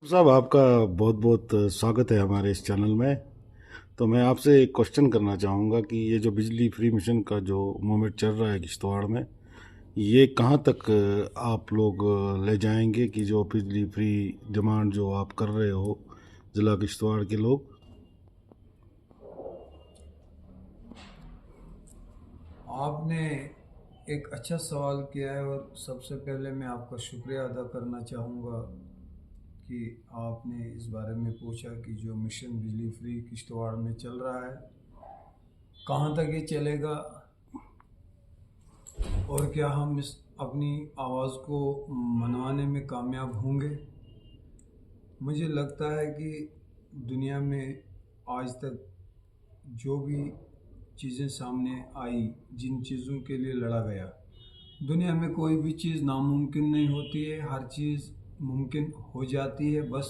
साहब आपका बहुत बहुत स्वागत है हमारे इस चैनल में। तो मैं आपसे एक क्वेश्चन करना चाहूँगा कि ये जो बिजली फ्री मिशन का जो मूवमेंट चल रहा है किश्तवाड़ में, ये कहाँ तक आप लोग ले जाएंगे कि जो बिजली फ्री डिमांड जो आप कर रहे हो ज़िला किश्तवाड़ के लोग। आपने एक अच्छा सवाल किया है और सबसे पहले मैं आपका शुक्रिया अदा करना चाहूँगा कि आपने इस बारे में पूछा कि जो मिशन बिजली फ्री किश्तवाड़ में चल रहा है कहाँ तक ये चलेगा और क्या हम इस अपनी आवाज़ को मनवाने में कामयाब होंगे। मुझे लगता है कि दुनिया में आज तक जो भी चीज़ें सामने आई, जिन चीज़ों के लिए लड़ा गया, दुनिया में कोई भी चीज़ नामुमकिन नहीं होती है, हर चीज़ मुमकिन हो जाती है। बस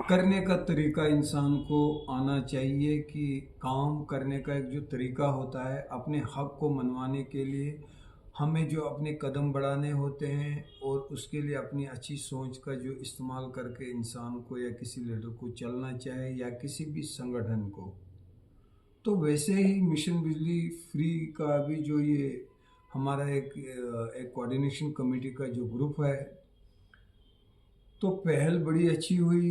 करने का तरीका इंसान को आना चाहिए कि काम करने का एक जो तरीका होता है अपने हक को मनवाने के लिए हमें जो अपने कदम बढ़ाने होते हैं और उसके लिए अपनी अच्छी सोच का जो इस्तेमाल करके इंसान को या किसी लीडर को चलना चाहे या किसी भी संगठन को। तो वैसे ही मिशन बिजली फ्री का भी जो ये हमारा एक कोऑर्डिनेशन कमेटी का जो ग्रुप है, तो पहल बड़ी अच्छी हुई।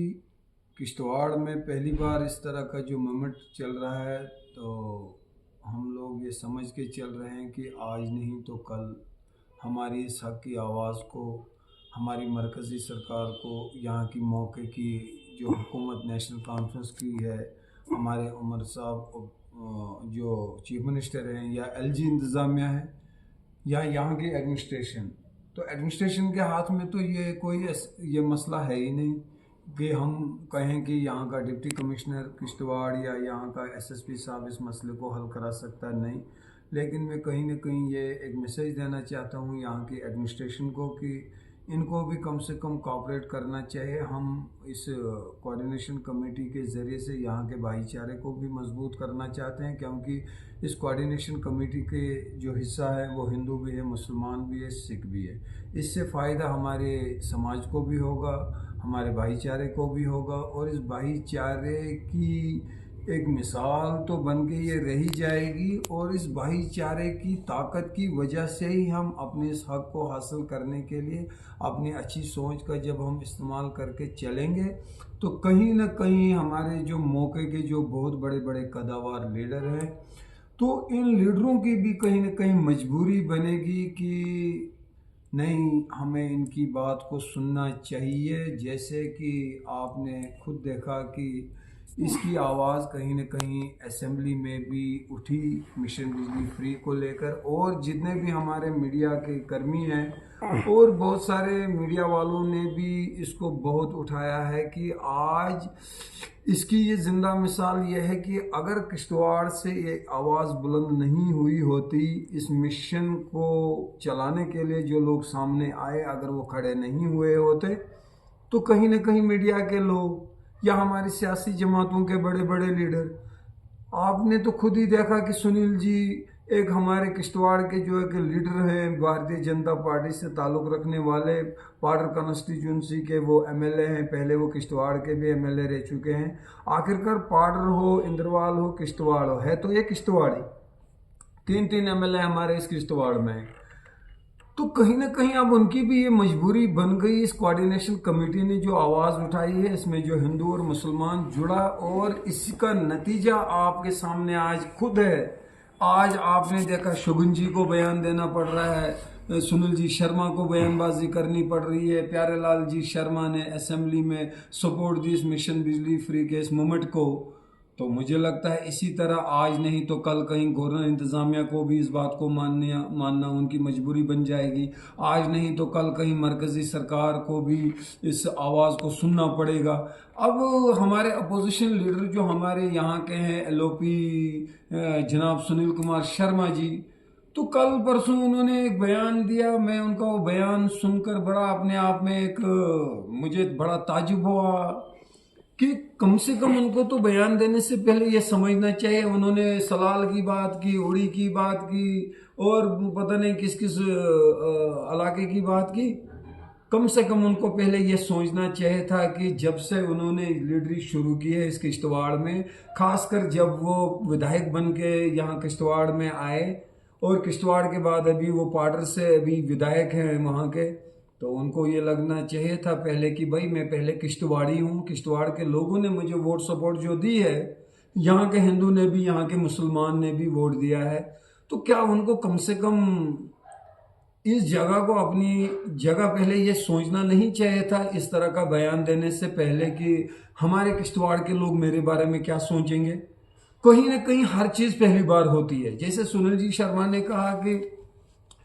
किश्तवाड़ में पहली बार इस तरह का जो मूवमेंट चल रहा है, तो हम लोग ये समझ के चल रहे हैं कि आज नहीं तो कल हमारी इस हक की आवाज़ को हमारी मरकज़ी सरकार को, यहाँ की मौके की जो हुकूमत नेशनल कॉन्फ्रेंस की है, हमारे उमर साहब जो चीफ मिनिस्टर हैं, या एलजी इंतज़ामिया है, या यहाँ की एडमिनिस्ट्रेशन। तो एडमिनिस्ट्रेशन के हाथ में तो ये मसला है ही नहीं कि हम कहें कि यहाँ का डिप्टी कमिश्नर किश्तवाड़ या यहाँ का एसएसपी साहब इस मसले को हल करा सकता है, नहीं। लेकिन मैं कहीं ना कहीं ये एक मैसेज देना चाहता हूँ यहाँ की एडमिनिस्ट्रेशन को कि इनको भी कम से कम कोऑपरेट करना चाहिए। हम इस कोऑर्डिनेशन कमेटी के ज़रिए से यहाँ के भाईचारे को भी मजबूत करना चाहते हैं, क्योंकि इस कोऑर्डिनेशन कमेटी के जो हिस्सा है वो हिंदू भी है, मुसलमान भी है, सिख भी है। इससे फ़ायदा हमारे समाज को भी होगा, हमारे भाईचारे को भी होगा, और इस भाईचारे की एक मिसाल तो बन के ये रही जाएगी। और इस भाईचारे की ताकत की वजह से ही हम अपने इस हक को हासिल करने के लिए अपनी अच्छी सोच का जब हम इस्तेमाल करके चलेंगे, तो कहीं ना कहीं हमारे जो मौके के जो बहुत बड़े बड़े कदावर लीडर हैं, तो इन लीडरों की भी कहीं ना कहीं मजबूरी बनेगी कि नहीं, हमें इनकी बात को सुनना चाहिए। जैसे कि आपने खुद देखा कि इसकी आवाज़ कहीं ना कहीं असेंबली में भी उठी मिशन बिजली फ्री को लेकर, और जितने भी हमारे मीडिया के कर्मी हैं और बहुत सारे मीडिया वालों ने भी इसको बहुत उठाया है कि आज इसकी ये जिंदा मिसाल ये है कि अगर किश्तवाड़ से ये आवाज़ बुलंद नहीं हुई होती, इस मिशन को चलाने के लिए जो लोग सामने आए अगर वो खड़े नहीं हुए होते, तो कहीं ना कहीं मीडिया के लोग या हमारी सियासी जमातों के बड़े बड़े लीडर, आपने तो खुद ही देखा कि सुनील जी एक हमारे किश्तवाड़ के जो एक लीडर हैं, भारतीय जनता पार्टी से ताल्लुक़ रखने वाले, पार्डर कॉन्स्टिट्यूंसी के वो एमएलए हैं, पहले वो किश्तवाड़ के भी एमएलए रह चुके हैं। आखिरकार पार्डर हो, इंद्रवाल हो, किश्तवाड़ हो, है तो ये किश्तवाड़ी। तीन तीन एमएलए हमारे इस किश्तवाड़ में हैं। तो कहीं ना कहीं अब उनकी भी ये मजबूरी बन गई। इस कोऑर्डिनेशन कमेटी ने जो आवाज़ उठाई है, इसमें जो हिंदू और मुसलमान जुड़ा, और इसका नतीजा आपके सामने आज खुद है। आज आपने देखा शगुन जी को बयान देना पड़ रहा है, सुनील जी शर्मा को बयानबाजी करनी पड़ रही है, प्यारेलाल जी शर्मा ने असेंबली में सपोर्ट दी इस मिशन बिजली फ्री के इस मूवमेंट को। तो मुझे लगता है इसी तरह आज नहीं तो कल कहीं गवर्नर इंतज़ामिया को भी इस बात को मानना उनकी मजबूरी बन जाएगी। आज नहीं तो कल कहीं मरकज़ी सरकार को भी इस आवाज़ को सुनना पड़ेगा। अब हमारे अपोजिशन लीडर जो हमारे यहाँ के हैं, एलओपी जनाब सुनील कुमार शर्मा जी, तो कल परसों उन्होंने एक बयान दिया। मैं उनका वो बयान सुनकर बड़ा अपने आप में एक मुझे बड़ा ताजुब हुआ कि कम से कम उनको तो बयान देने से पहले ये समझना चाहिए। उन्होंने सलाल की बात की, उड़ी की बात की, और पता नहीं किस किस इलाके की बात की। कम से कम उनको पहले ये सोचना चाहिए था कि जब से उन्होंने लीडरी शुरू की है इस किश्तवाड़ में, खासकर जब वो विधायक बन के यहाँ किश्तवाड़ में आए और किश्तवाड़ के बाद अभी वो पाडर से अभी विधायक हैं वहाँ के, तो उनको ये लगना चाहिए था पहले कि भाई मैं पहले किश्तवाड़ी हूँ, किश्तवाड़ के लोगों ने मुझे वोट सपोर्ट जो दी है, यहाँ के हिंदू ने भी यहाँ के मुसलमान ने भी वोट दिया है, तो क्या उनको कम से कम इस जगह को अपनी जगह पहले ये सोचना नहीं चाहिए था इस तरह का बयान देने से पहले कि हमारे किश्तवाड़ के लोग मेरे बारे में क्या सोचेंगे। कहीं ना कहीं हर चीज पहली बार होती है, जैसे सुनील जी शर्मा ने कहा कि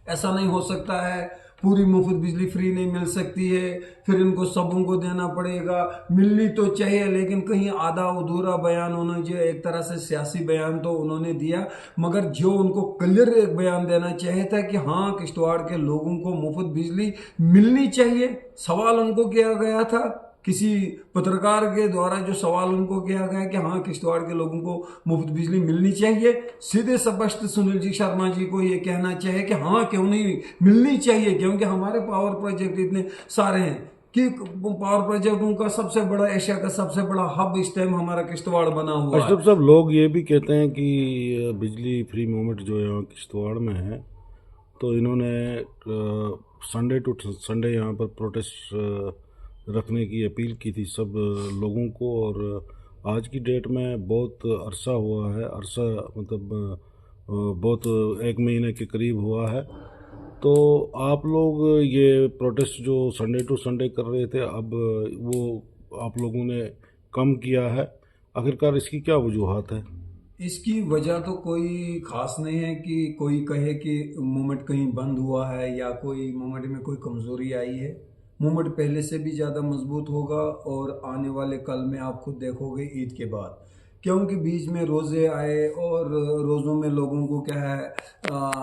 ऐसा नहीं हो सकता है, पूरी मुफ्त बिजली फ्री नहीं मिल सकती है, फिर इनको सबों को देना पड़ेगा, मिलनी तो चाहिए, लेकिन कहीं आधा अधूरा बयान उन्होंने जो एक तरह से सियासी बयान तो उन्होंने दिया, मगर जो उनको क्लियर एक बयान देना चाहिए था कि हाँ किश्तवाड़ के लोगों को मुफ्त बिजली मिलनी चाहिए। सवाल उनको किया गया था, किसी पत्रकार के द्वारा जो सवाल उनको किया गया कि हाँ किश्तवाड़ के लोगों को मुफ्त बिजली मिलनी चाहिए, सीधे स्पष्ट सुनील जी शर्मा जी को ये कहना चाहिए कि हाँ क्यों नहीं मिलनी चाहिए, क्योंकि हमारे पावर प्रोजेक्ट इतने सारे हैं कि पावर प्रोजेक्टों का सबसे बड़ा, एशिया का सबसे बड़ा हब इस टाइम हमारा किश्तवाड़ बना हुआ है। अशरफ साहब, लोग ये भी कहते हैं कि बिजली फ्री मूवमेंट जो यहाँ किश्तवाड़ में है, तो इन्होंने संडे टू संडे यहाँ पर प्रोटेस्ट रखने की अपील की थी सब लोगों को, और आज की डेट में बहुत अरसा हुआ है, अरसा मतलब बहुत 1 महीने के करीब हुआ है। तो आप लोग ये प्रोटेस्ट जो संडे टू संडे कर रहे थे, अब वो आप लोगों ने कम किया है, आखिरकार इसकी क्या वजूहत है? इसकी वजह तो कोई खास नहीं है कि कोई कहे कि मूवमेंट कहीं बंद हुआ है या कोई मूवमेंट में कोई कमजोरी आई है। मूवमेंट पहले से भी ज़्यादा मजबूत होगा और आने वाले कल में आप खुद देखोगे ईद के बाद, क्योंकि बीच में रोज़े आए और रोज़ों में लोगों को क्या है,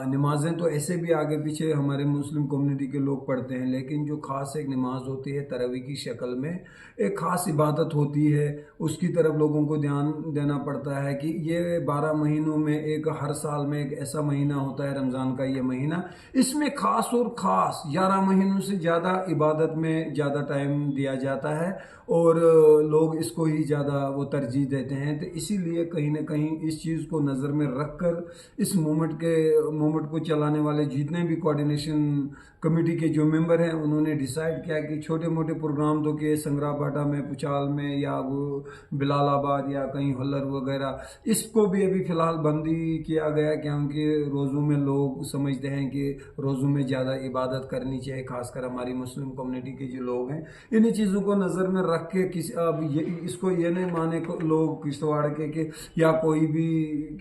नमाजें तो ऐसे भी आगे पीछे हमारे मुस्लिम कम्युनिटी के लोग पढ़ते हैं, लेकिन जो ख़ास एक नमाज होती है तरावी की शक्ल में, एक ख़ास इबादत होती है, उसकी तरफ लोगों को ध्यान देना पड़ता है कि ये 12 महीनों में एक, हर साल में एक ऐसा महीना होता है रमज़ान का ये महीना, इसमें ख़ास और ख़ास 11 महीनों से ज़्यादा इबादत में ज़्यादा टाइम दिया जाता है और लोग इसको ही ज़्यादा वो तरजीह देते हैं। तो इसीलिए कहीं ना कहीं इस चीज़ को नज़र में रखकर इस मूवमेंट को चलाने वाले जितने भी कोऑर्डिनेशन कमेटी के जो मेंबर हैं, उन्होंने डिसाइड किया कि छोटे मोटे प्रोग्राम तो के संग्राबाटा में, पुचाल में या वो बिलालाबाद या कहीं हल्लर वगैरह, इसको भी अभी फ़िलहाल बंदी किया गया, क्योंकि रोज़ों में लोग समझते हैं कि रोज़ों में ज़्यादा इबादत करनी चाहिए, खासकर हमारी मुस्लिम कम्युनिटी के जो लोग हैं। इन्हीं चीज़ों को नज़र में रख के किसी अब इसको ये नहीं माने लोग किश्तवाड़ के कि या कोई भी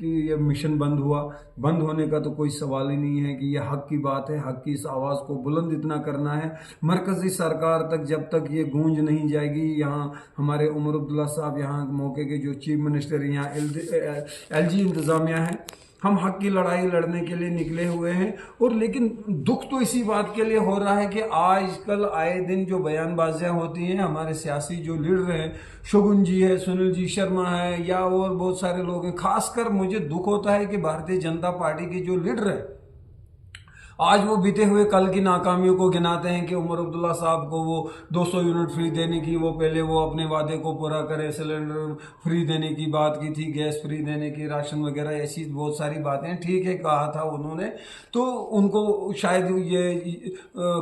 कि ये मिशन बंद हुआ, बंद होने का तो कोई सवाल ही नहीं है कि ये हक की बात है, हक की इस आवाज़ को बुलंद इतना करना है। मरकज़ी सरकार तक जब तक ये गूंज नहीं जाएगी, यहाँ हमारे उमर अब्दुल्ला साहब, यहाँ मौके के जो चीफ मिनिस्टर, यहाँ LG इंतज़ामिया है, हम हक की लड़ाई लड़ने के लिए निकले हुए हैं। और लेकिन दुख तो इसी बात के लिए हो रहा है कि आजकल आए दिन जो बयानबाजियां होती हैं, हमारे सियासी जो लीडर हैं, शगुन जी है, सुनील जी शर्मा है या और बहुत सारे लोग हैं, खासकर मुझे दुख होता है कि भारतीय जनता पार्टी के जो लीडर हैं, आज वो बीते हुए कल की नाकामियों को गिनाते हैं कि उमर अब्दुल्ला साहब को वो 200 यूनिट फ्री देने की, वो पहले वो अपने वादे को पूरा करें, सिलेंडर फ्री देने की बात की थी, गैस फ्री देने की, राशन वगैरह, ऐसी बहुत सारी बातें ठीक है कहा था उन्होंने, तो उनको शायद ये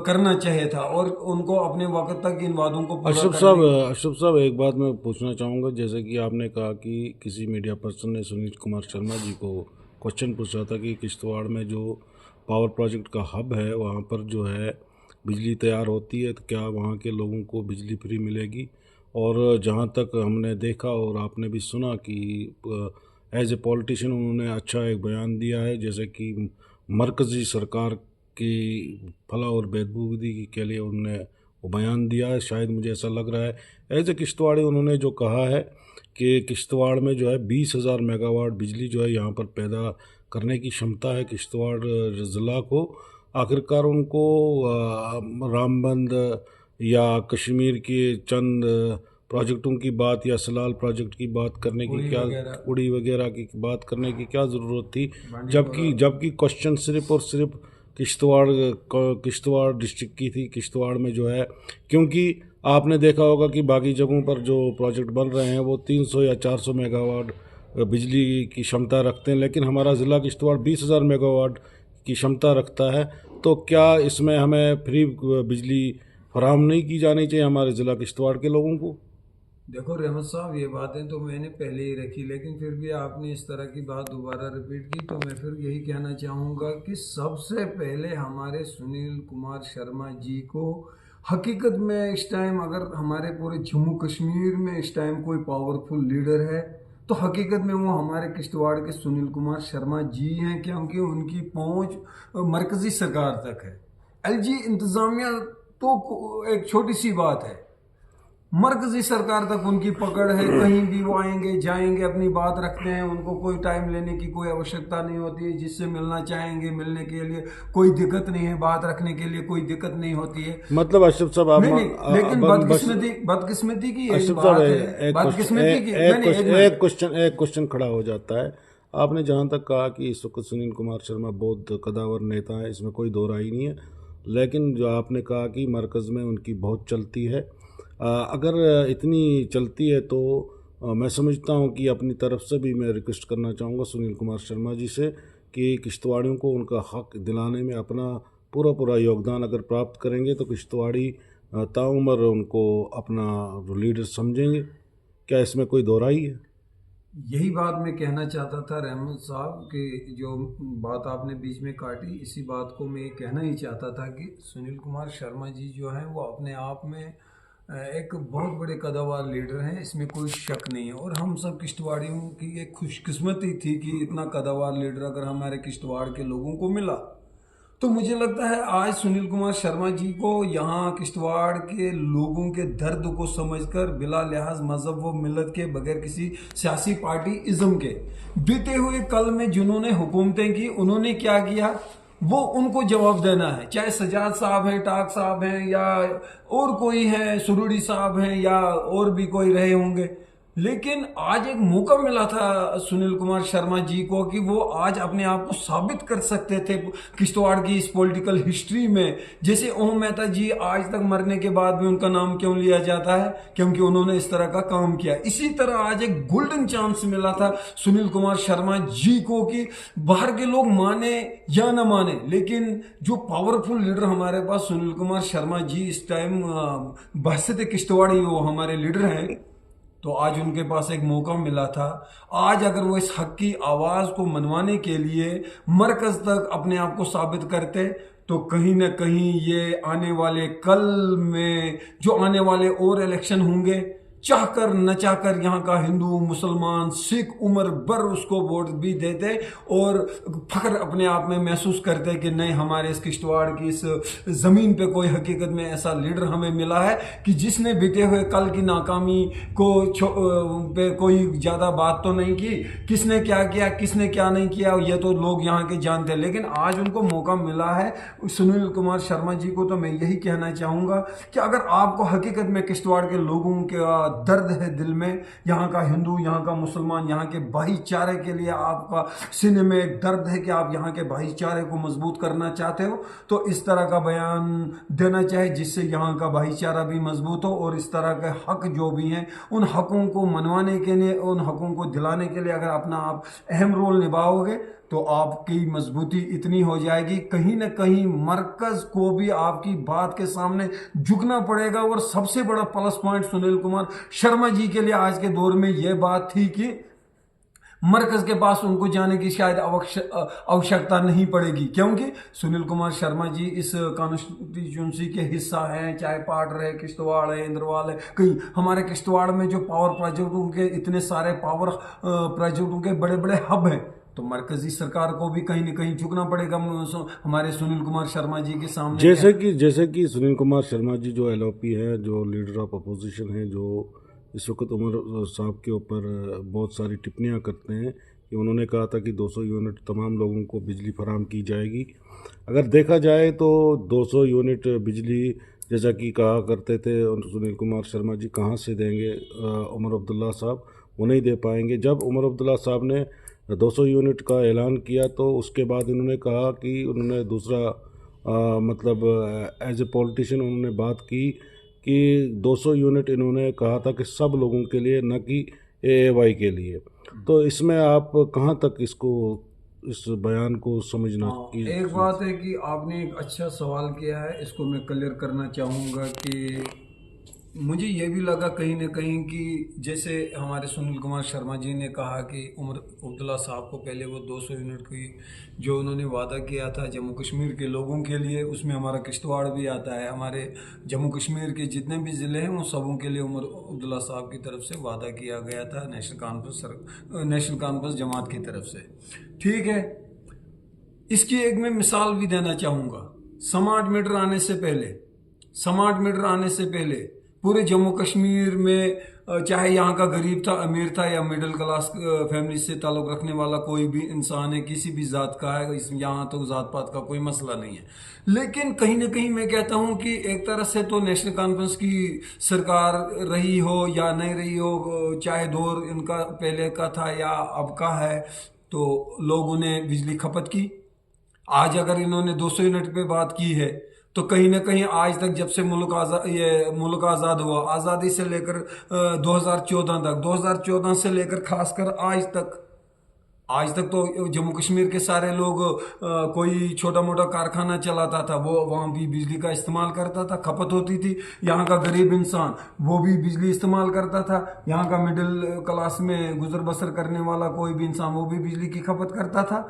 करना चाहिए था और उनको अपने वक्त तक इन वादों को पूरा अशरफ साहब, एक बात मैं पूछना चाहूँगा, जैसे कि आपने कहा कि किसी मीडिया पर्सन ने सुनील कुमार शर्मा जी को क्वेश्चन पूछा था कि किश्तवाड़ में जो पावर प्रोजेक्ट का हब है, वहाँ पर जो है बिजली तैयार होती है, तो क्या वहाँ के लोगों को बिजली फ्री मिलेगी? और जहाँ तक हमने देखा और आपने भी सुना कि एज ए पॉलिटिशियन उन्होंने अच्छा एक बयान दिया है, जैसे कि मरकज़ी सरकार की फलाह और बहबूदी के लिए उन्होंने वो बयान दिया है। शायद मुझे ऐसा लग रहा है एज ए किश्तवाड़ी उन्होंने जो कहा है कि किश्तवाड़ में जो है 20,000 मेगावाट बिजली जो है यहाँ पर पैदा करने की क्षमता है किश्तवाड़ ज़िला को। आखिरकार उनको रामबंद या कश्मीर के चंद प्रोजेक्टों की बात या सलाल प्रोजेक्ट की बात करने की क्या, उड़ी वगैरह की बात करने की क्या ज़रूरत थी, जबकि क्वेश्चन सिर्फ और सिर्फ किश्तवाड़ डिस्ट्रिक्ट की थी। किश्तवाड़ में जो है, क्योंकि आपने देखा होगा कि बाकी जगहों पर जो प्रोजेक्ट बन रहे हैं वो 300 या 400 मेगावाट बिजली की क्षमता रखते हैं, लेकिन हमारा ज़िला किश्तवाड़ 20,000 मेगावाट की क्षमता रखता है। तो क्या इसमें हमें फ्री बिजली फराहम नहीं की जानी चाहिए हमारे ज़िला किश्तवाड़ के लोगों को? देखो रहमत साहब, ये बातें तो मैंने पहले ही रखी, लेकिन फिर भी आपने इस तरह की बात दोबारा रिपीट की, तो मैं फिर यही कहना चाहूँगा कि सबसे पहले हमारे सुनील कुमार शर्मा जी को हकीकत में इस टाइम, अगर हमारे पूरे जम्मू कश्मीर में इस टाइम कोई पावरफुल लीडर है तो हकीकत में वो हमारे किश्तवाड़ के सुनील कुमार शर्मा जी हैं, क्योंकि उनकी पहुंच मरकजी सरकार तक है। एलजी इंतज़ामिया तो एक छोटी सी बात है, मरकजी सरकार तक उनकी पकड़ है। कहीं भी वो आएंगे जाएंगे, अपनी बात रखते हैं, उनको कोई टाइम लेने की कोई आवश्यकता नहीं होती है। जिससे मिलना चाहेंगे मिलने के लिए कोई दिक्कत नहीं है, बात रखने के लिए कोई दिक्कत नहीं होती है। मतलब अशरफ साहब, आप नहीं नहीं, लेकिन बदकिस्मती की एक अशरफ बात साहब, है, बदकिस्मती की नहीं, एक क्वेश्चन खड़ा हो जाता है। आपने जहाँ तक कहा कि इस वक्त सुनील कुमार शर्मा बहुत कदावर नेता है, इसमें कोई दो राय नहीं है, लेकिन जो आपने कहा कि मरकज़ में उनकी बहुत चलती है, अगर इतनी चलती है तो मैं समझता हूँ कि अपनी तरफ से भी मैं रिक्वेस्ट करना चाहूँगा सुनील कुमार शर्मा जी से कि किश्तवाड़ियों को उनका हक दिलाने में अपना पूरा पूरा योगदान अगर प्राप्त करेंगे तो किश्तवाड़ी ताउम्र उनको अपना लीडर समझेंगे। क्या इसमें कोई दो राय है? यही बात मैं कहना चाहता था रहमत साहब कि जो बात आपने बीच में काटी, इसी बात को मैं कहना ही चाहता था कि सुनील कुमार शर्मा जी जो हैं वो अपने आप में एक बहुत बड़े कदावर लीडर हैं, इसमें कोई शक नहीं है। और हम सब किश्तवाड़ियों की एक खुशकिस्मती थी कि इतना कदावर लीडर अगर हमारे किश्तवाड़ के लोगों को मिला। तो मुझे लगता है आज सुनील कुमार शर्मा जी को यहाँ किश्तवाड़ के लोगों के दर्द को समझकर, बिला लिहाज मजहब व मिलत के, बगैर किसी सियासी पार्टी इज्म के, बीते हुए कल में जिन्होंने हुकूमतें की उन्होंने क्या किया वो उनको जवाब देना है। चाहे सजाद साहब हैं, टाक साहब हैं, या और कोई है, सुरुड़ी साहब हैं, या और भी कोई रहे होंगे। लेकिन आज एक मौका मिला था सुनील कुमार शर्मा जी को कि वो आज अपने आप को साबित कर सकते थे किश्तवाड़ की इस पॉलिटिकल हिस्ट्री में। जैसे ओम मेहता जी, आज तक मरने के बाद भी उनका नाम क्यों लिया जाता है? क्योंकि उन्होंने इस तरह का काम किया। इसी तरह आज एक गोल्डन चांस मिला था सुनील कुमार शर्मा जी को कि बाहर के लोग माने या ना माने, लेकिन जो पावरफुल लीडर हमारे पास सुनील कुमार शर्मा जी इस टाइम बहसत किश्तवाड़ी वो हमारे लीडर हैं, तो आज उनके पास एक मौका मिला था। आज अगर वो इस हक की आवाज़ को मनवाने के लिए मरकज़ तक अपने आप को साबित करते तो कहीं ना कहीं ये आने वाले कल में जो आने वाले और इलेक्शन होंगे, चाहकर न चाहकर यहाँ का हिंदू, मुसलमान, सिख उम्र भर उसको वोट भी देते और फख्र अपने आप में महसूस करते कि नहीं, हमारे इस किश्तवाड़ की इस ज़मीन पे कोई हकीकत में ऐसा लीडर हमें मिला है कि जिसने बीते हुए कल की नाकामी को पे कोई ज़्यादा बात तो नहीं की, किसने क्या किया किसने क्या नहीं किया ये तो लोग यहाँ के जानते हैं। लेकिन आज उनको मौका मिला है सुनील कुमार शर्मा जी को। तो मैं यही कहना चाहूँगा कि अगर आपको हकीकत में किश्तवाड़ के लोगों के दर्द है दिल में, यहाँ का हिंदू, यहाँ का मुसलमान, यहाँ के भाईचारे के लिए आपका सीने में एक दर्द है कि आप यहाँ के भाईचारे को मजबूत करना चाहते हो, तो इस तरह का बयान देना चाहिए जिससे यहाँ का भाईचारा भी मजबूत हो। और इस तरह के हक जो भी हैं उन हकों को मनवाने के लिए, उन हकों को दिलाने के लिए अगर अपना आप अहम रोल निभाओगे तो आपकी मजबूती इतनी हो जाएगी, कहीं ना कहीं मरकज को भी आपकी बात के सामने झुकना पड़ेगा। और सबसे बड़ा प्लस पॉइंट सुनील कुमार शर्मा जी के लिए आज के दौर में यह बात थी कि मरकज के पास उनको जाने की शायद आवश्यकता नहीं पड़ेगी, क्योंकि सुनील कुमार शर्मा जी इस कॉन्स्टिट्यूंसी के हिस्सा हैं। चाहे पाट रहे, किश्तवाड़ है, इंद्रवाल है, कहीं हमारे किश्तवाड़ में जो पावर प्रोजेक्टों के इतने सारे पावर प्रोजेक्टों के बड़े बड़े हब हैं, तो मरकजी सरकार को भी कहीं ना कहीं झुकना पड़ेगा हमारे सुनील कुमार शर्मा जी के सामने। जैसे कि सुनील कुमार शर्मा जी जो एलओपी है, जो लीडर ऑफ अपोजिशन है, जो इस वक्त उमर साहब के ऊपर बहुत सारी टिप्पणियां करते हैं कि उन्होंने कहा था कि 200 यूनिट तमाम लोगों को बिजली फराहम की जाएगी। अगर देखा जाए तो 200 यूनिट बिजली जैसा कि कहा करते थे सुनील कुमार शर्मा जी, कहाँ से देंगे? उमर अब्दुल्ला साहब वो नहीं दे पाएंगे। जब उमर अब्दुल्ला साहब ने 200 यूनिट का ऐलान किया, तो उसके बाद इन्होंने कहा कि उन्होंने दूसरा मतलब एज ए पॉलिटिशियन उन्होंने बात की कि 200 यूनिट इन्होंने कहा था कि सब लोगों के लिए, न कि एएवाई के लिए। तो इसमें आप कहाँ तक इसको, इस बयान को समझना हाँ, की? एक बात है कि आपने एक अच्छा सवाल किया है, इसको मैं क्लियर करना चाहूँगा कि मुझे ये भी लगा कहीं ना कहीं कि जैसे हमारे सुनील कुमार शर्मा जी ने कहा कि उमर अब्दुल्ला साहब को पहले वो 200 यूनिट की जो उन्होंने वादा किया था जम्मू कश्मीर के लोगों के लिए, उसमें हमारा किश्तवाड़ भी आता है। हमारे जम्मू कश्मीर के जितने भी ज़िले हैं उन सबों के लिए उमर अब्दुल्ला साहब की तरफ से वादा किया गया था, नेशनल कॉन्फ्रेंस जमात की तरफ से। ठीक है, इसकी एक मैं मिसाल भी देना चाहूँगा। स्मार्ट मीटर आने से पहले पूरे जम्मू कश्मीर में चाहे यहाँ का गरीब था, अमीर था, या मिडिल क्लास फैमिली से ताल्लुक़ रखने वाला कोई भी इंसान है, किसी भी ज़ात का है, यहाँ तो ज़ात पात का कोई मसला नहीं है। लेकिन कहीं ना कहीं मैं कहता हूँ कि एक तरह से तो नेशनल कॉन्फ्रेंस की सरकार रही हो या नहीं रही हो, चाहे दौर इनका पहले का था या अब का है, तो लोगों ने बिजली खपत की। आज अगर इन्होंने 200 यूनिट पे बात की है तो कहीं ना कहीं आज तक, जब से मुल्क आज़ाद हुआ, आज़ादी से लेकर 2014 से लेकर खासकर आज तक तो जम्मू कश्मीर के सारे लोग कोई छोटा मोटा कारखाना चलाता था, वो वहाँ भी बिजली का इस्तेमाल करता था, खपत होती थी। यहाँ का गरीब इंसान वो भी बिजली इस्तेमाल करता था, यहाँ का मिडिल क्लास में गुजर बसर करने वाला कोई भी इंसान वो भी बिजली की खपत करता था।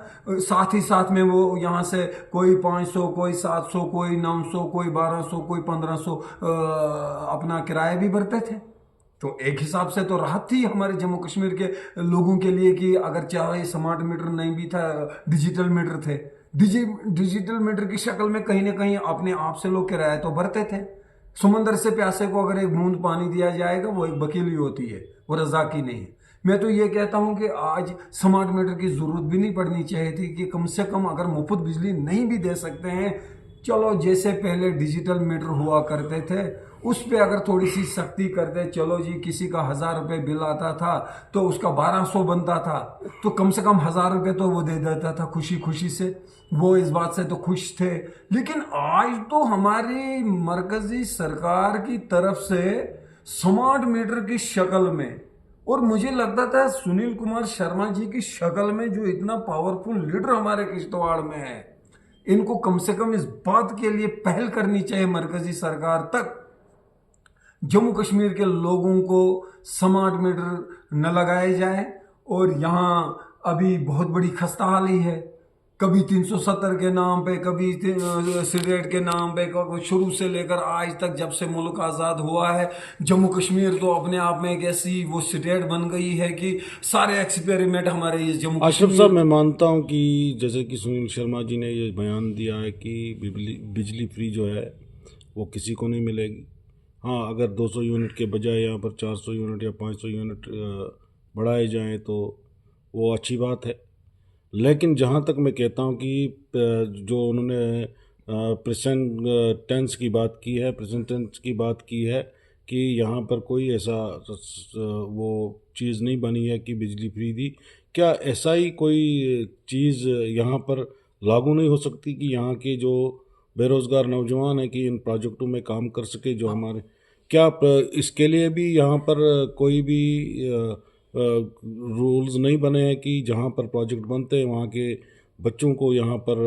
साथ ही साथ में वो यहाँ से कोई 500, कोई 700, कोई 900, कोई 1200, कोई 1500 अपना किराया भी भरते थे। तो एक हिसाब से तो राहत थी हमारे जम्मू कश्मीर के लोगों के लिए कि अगर चाहे स्मार्ट मीटर नहीं भी था, डिजिटल मीटर थे। डिजिटल मीटर की शक्ल में कहीं ना कहीं अपने आप से लोग किराया तो भरते थे। समंदर से प्यासे को अगर एक बूंद पानी दिया जाएगा वो एक वकीली होती है, वो रजा की नहीं है। मैं तो ये कहता हूं कि आज स्मार्ट मीटर की जरूरत भी नहीं पड़नी चाहिए थी कि कम से कम अगर मुफ्त बिजली नहीं भी दे सकते हैं, चलो जैसे पहले डिजिटल मीटर हुआ करते थे उस पे अगर थोड़ी सी सख्ती करते, चलो जी किसी का 1000 रुपये बिल आता था तो उसका 1200 बनता था, तो कम से कम 1000 रुपये तो वो दे देता था खुशी खुशी से, वो इस बात से तो खुश थे। लेकिन आज तो हमारी मरकजी सरकार की तरफ से स्मार्ट मीटर की शक्ल में, और मुझे लगता था सुनील कुमार शर्मा जी की शक्ल में, जो इतना पावरफुल लीडर हमारे किश्तवाड़ में है, इनको कम से कम इस बात के लिए पहल करनी चाहिए मरकजी सरकार तक, जम्मू कश्मीर के लोगों को स्मार्ट मीटर न लगाए जाए। और यहाँ अभी बहुत बड़ी खस्ताहाली है, कभी 370 के नाम पे, कभी सिगरेट के नाम पे, शुरू से लेकर आज तक जब से मुल्क आज़ाद हुआ है, जम्मू कश्मीर तो अपने आप में एक ऐसी वो स्टेट बन गई है कि सारे एक्सपेरिमेंट हमारे इस जम्मू अशरफ कश्मीर। साहब, मैं मानता हूं कि जैसे कि सुनील शर्मा जी ने ये बयान दिया है कि बिजली फ्री जो है वो किसी को नहीं मिलेगी। हाँ, अगर 200 यूनिट के बजाय यहाँ पर 400 यूनिट या 500 यूनिट बढ़ाए जाएं तो वो अच्छी बात है। लेकिन जहाँ तक मैं कहता हूँ कि जो उन्होंने प्रेजेंट टेंस की बात की है, प्रेजेंट टेंस की बात की है कि यहाँ पर कोई ऐसा वो चीज़ नहीं बनी है कि बिजली फ्री दी। क्या ऐसा ही कोई चीज़ यहाँ पर लागू नहीं हो सकती कि यहाँ के जो बेरोज़गार नौजवान हैं कि इन प्रोजेक्टों में काम कर सके जो हमारे, क्या इसके लिए भी यहाँ पर कोई भी रूल्स नहीं बने हैं कि जहाँ पर प्रोजेक्ट बनते हैं वहाँ के बच्चों को यहाँ पर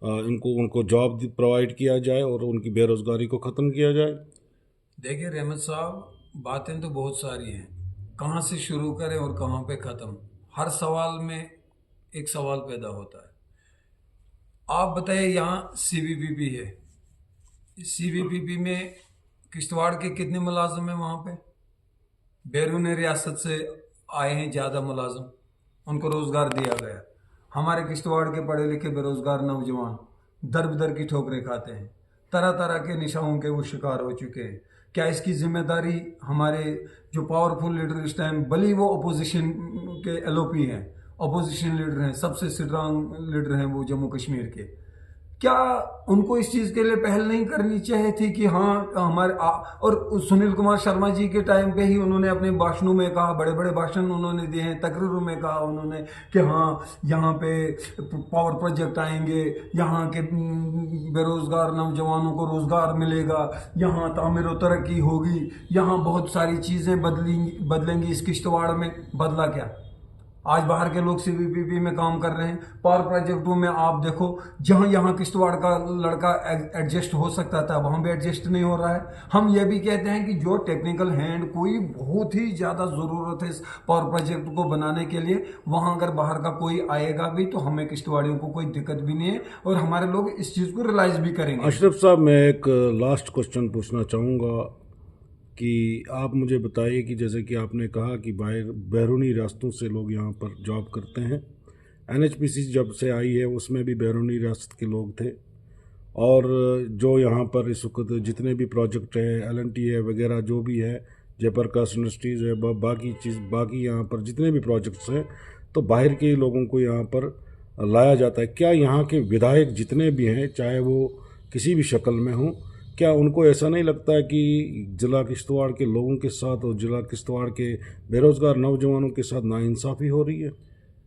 उनको जॉब प्रोवाइड किया जाए और उनकी बेरोज़गारी को ख़त्म किया जाए? देखिए रहमत साहब, बातें तो बहुत सारी हैं, कहाँ से शुरू करें और कहाँ पे ख़त्म। हर सवाल में एक सवाल पैदा होता है। आप बताइए, यहाँ सीबीपीपी है, सीबीपीपी में किश्तवाड़ के कितने मुलाजिम हैं? वहाँ पे बैरून रियासत से आए हैं ज़्यादा मुलाजिम, उनको रोज़गार दिया गया। हमारे किश्तवाड़ के पढ़े लिखे बेरोज़गार नौजवान दर बदर की ठोकरें खाते हैं, तरह तरह के निशानों के वो शिकार हो चुके हैं। क्या इसकी जिम्मेदारी हमारे जो पावरफुल लीडर इस टाइम, भले वो अपोजिशन के एलओपी हैं, अपोजिशन लीडर हैं, सबसे स्ट्रांग लीडर हैं वो जम्मू कश्मीर के, क्या उनको इस चीज़ के लिए पहल नहीं करनी चाहिए थी कि हाँ और सुनील कुमार शर्मा जी के टाइम पे ही उन्होंने अपने भाषणों में कहा, बड़े बड़े भाषण उन्होंने दिए हैं, तकरीरों में कहा उन्होंने कि हाँ यहाँ पे पावर प्रोजेक्ट आएंगे, यहाँ के बेरोजगार नौजवानों को रोजगार मिलेगा, यहाँ तामीर और तरक्की होगी, यहाँ बहुत सारी चीज़ें बदलेंगी इस किश्तवाड़ में। बदला क्या? आज बाहर के लोग सीवीपीपी में काम कर रहे हैं। पावर प्रोजेक्टों में आप देखो, जहां यहाँ किश्तवाड़ का लड़का एडजस्ट हो सकता था वहां भी एडजस्ट नहीं हो रहा है। हम ये भी कहते हैं कि जो टेक्निकल हैंड कोई बहुत ही ज़्यादा ज़रूरत है इस पावर प्रोजेक्ट को बनाने के लिए, वहां अगर बाहर का कोई आएगा भी तो हमें किश्तवाड़ियों को कोई दिक्कत भी नहीं है और हमारे लोग इस चीज़ को रियलाइज भी करेंगे। अशरफ साहब, मैं एक लास्ट क्वेश्चन पूछना चाहूँगा कि आप मुझे बताइए कि जैसे कि आपने कहा कि बाहर बैरूनी रास्तों से लोग यहाँ पर जॉब करते हैं। एनएचपीसी जब से आई है उसमें भी बैरूनी रास्त के लोग थे, और जो यहाँ पर इस वक्त जितने भी प्रोजेक्ट है, एलएनटी है वगैरह जो भी है, जयप्रकाश इंडस्ट्रीज़ है, बाकी यहाँ पर जितने भी प्रोजेक्ट्स हैं, तो बाहर के लोगों को यहाँ पर लाया जाता है। क्या यहाँ के विधायक जितने भी हैं, चाहे वो किसी भी शक्ल में हों, क्या उनको ऐसा नहीं लगता है कि ज़िला किश्तवाड़ के लोगों के साथ और ज़िला किश्तवाड़ के बेरोज़गार नौजवानों के साथ नाइंसाफ़ी हो रही है?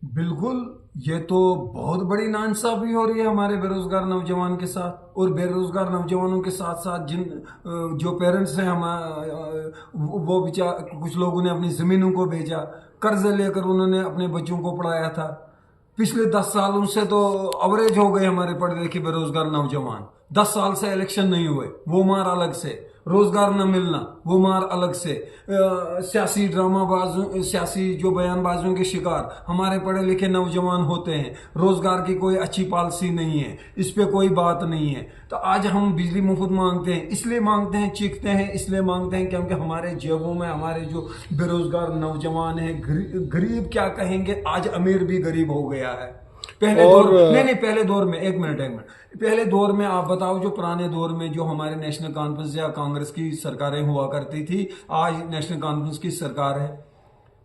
बिल्कुल, ये तो बहुत बड़ी नाइंसाफी हो रही है हमारे बेरोजगार नौजवान के साथ। और बेरोजगार नौजवानों के साथ साथ जिन जो पेरेंट्स हैं, हम वो बेचार कुछ लोगों ने अपनी ज़मीनों को भेजा, कर्ज लेकर उन्होंने अपने बच्चों को पढ़ाया था। पिछले 10 सालों से तो अवरेज हो गए हमारे पढ़े लिखे बेरोजगार नौजवान। 10 साल से इलेक्शन नहीं हुए, वो मार अलग से, रोजगार न मिलना वो मार अलग से, सियासी ड्रामाबाजों, सियासी जो बयानबाजों के शिकार हमारे पढ़े लिखे नौजवान होते हैं। रोजगार की कोई अच्छी पॉलिसी नहीं है, इस पे कोई बात नहीं है। तो आज हम बिजली मुफ्त मांगते हैं, इसलिए मांगते हैं, चीखते हैं इसलिए मांगते हैं क्योंकि हमारे जेबों में हमारे जो बेरोजगार नौजवान हैं, गरीब क्या कहेंगे, आज अमीर भी गरीब हो गया है। पहले दौर नहीं, पहले दौर में एक मिनट पहले दौर में आप बताओ, जो पुराने दौर में जो हमारे नेशनल कॉन्फ्रेंस या कांग्रेस की सरकारें हुआ करती थी, आज नेशनल कॉन्फ्रेंस की सरकार है।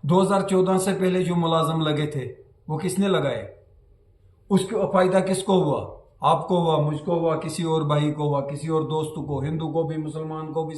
2014 से पहले जो मुलाजम लगे थे वो किसने लगाए? उसका फायदा किसको हुआ? आपको हुआ, मुझको हुआ, किसी और भाई को हुआ, किसी और दोस्त को, हिंदू को भी, मुसलमान को भी,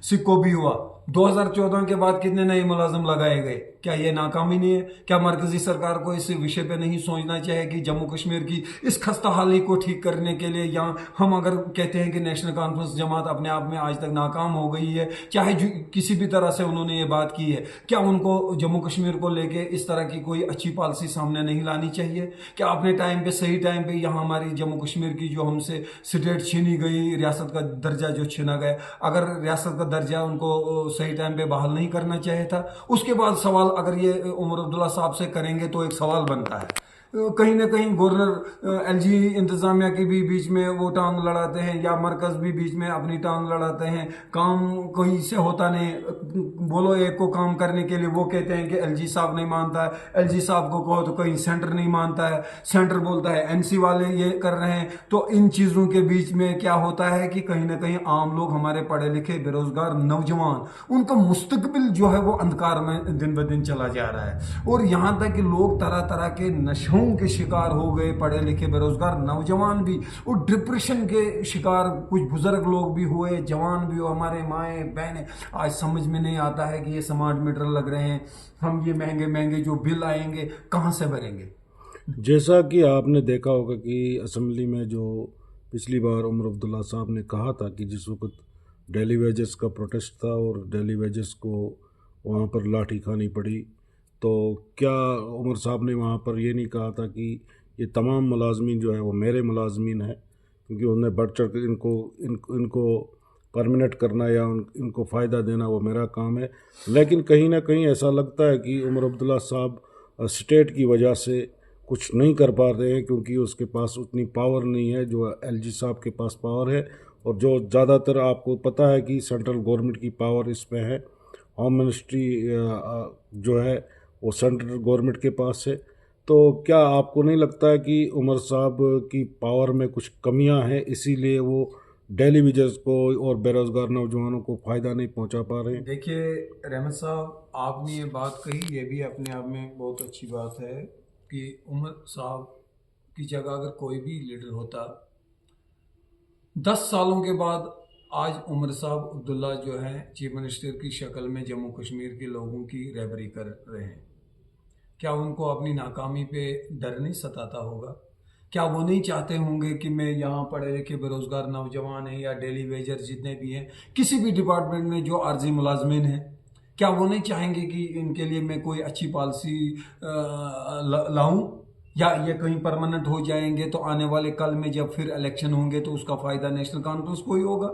सिख को भी हुआ। 2014 के बाद कितने नए मुलाजिम लगाए गए? क्या ये नाकामी नहीं है? क्या मरकजी सरकार को इस विषय पे नहीं सोचना चाहिए कि जम्मू कश्मीर की इस खस्ता हाली को ठीक करने के लिए, या हम अगर कहते हैं कि नेशनल कॉन्फ्रेंस जमात अपने आप में आज तक नाकाम हो गई है, चाहे किसी भी तरह से उन्होंने ये बात की है, क्या उनको जम्मू कश्मीर को लेके इस तरह की कोई अच्छी पॉलिसी सामने नहीं लानी चाहिए? क्या अपने टाइम पे, सही टाइम पे, यहाँ हमारी जम्मू कश्मीर की जो हमसे स्टेट छीनी गई, रियासत का दर्जा जो छीना गया, अगर रियासत का दर्जा उनको सही टाइम पे बहाल नहीं करना चाहिए था? उसके बाद सवाल अगर ये उमर अब्दुल्ला साहब से करेंगे तो एक सवाल बनता है, कहीं ना कहीं गवर्नर एलजी इंतजामिया के भी बीच में वो टांग लड़ाते हैं, या मरकज भी बीच में अपनी टांग लड़ाते हैं। काम कहीं से होता नहीं, बोलो एक को काम करने के लिए वो कहते हैं कि एलजी साहब नहीं मानता है, एलजी साहब को कहो तो कहीं सेंटर नहीं मानता है, सेंटर बोलता है एनसी वाले ये कर रहे हैं। तो इन चीज़ों के बीच में क्या होता है कि कहीं ना कहीं आम लोग, हमारे पढ़े लिखे बेरोजगार नौजवान, उनका मुस्तकबिल जो है वो अंधकार में दिन ब दिन चला जा रहा है। और यहाँ तक कि लोग तरह तरह के नशों के शिकार हो गए, पढ़े लिखे बेरोजगार नौजवान भी, और डिप्रेशन के शिकार कुछ बुजुर्ग लोग भी हुए, जवान भी हो, हमारे माएँ बहनें। आज समझ में नहीं आता है कि ये स्मार्ट मीटर लग रहे हैं, हम ये महंगे महंगे जो बिल आएंगे कहाँ से भरेंगे? जैसा कि आपने देखा होगा कि असेंबली में जो पिछली बार उमर अब्दुल्ला साहब ने कहा था कि जिस वक्त डेली वेजेस का प्रोटेस्ट था और डेली वेजेस को वहाँ पर लाठी खानी पड़ी, तो क्या उमर साहब ने वहाँ पर ये नहीं कहा था कि ये तमाम मुलाजमीन जो है वो मेरे मुलाजमीन हैं, क्योंकि उन्हें बढ़ चढ़ कर इनको परमानेंट करना या इनको फ़ायदा देना वो मेरा काम है। लेकिन कहीं ना कहीं ऐसा लगता है कि उमर अब्दुल्ला साहब स्टेट की वजह से कुछ नहीं कर पा रहे हैं, क्योंकि उसके पास उतनी पावर नहीं है जो एलजी साहब के पास पावर है। और जो ज़्यादातर आपको पता है कि सेंट्रल गवर्नमेंट की पावर इस पे है, होम मिनिस्ट्री जो है वो सेंट्रल गवर्नमेंट के पास है। तो क्या आपको नहीं लगता है कि उमर साहब की पावर में कुछ कमियां हैं, इसीलिए वो डेली वेजेस को और बेरोजगार नौजवानों को फ़ायदा नहीं पहुंचा पा रहे हैं? देखिए रहमत साहब, आपने ये बात कही, ये भी अपने आप में बहुत अच्छी बात है कि उमर साहब की जगह अगर कोई भी लीडर होता 10 सालों के बाद आज उमर साहब अब्दुल्ला जो है चीफ मिनिस्टर की शक्ल में जम्मू कश्मीर के लोगों की रहबरी कर रहे हैं। क्या उनको अपनी नाकामी पे डर नहीं सताता होगा? क्या वो नहीं चाहते होंगे कि मैं यहाँ पढ़े लिखे बेरोजगार नौजवान हैं या डेली वेजर जितने भी हैं, किसी भी डिपार्टमेंट में जो आर्जी मुलाजमिन हैं, क्या वो नहीं चाहेंगे कि इनके लिए मैं कोई अच्छी पॉलिसी लाऊं? या ये कहीं परमानेंट हो जाएंगे तो आने वाले कल में जब फिर इलेक्शन होंगे तो उसका फायदा नेशनल कॉन्फ्रेंस को ही होगा।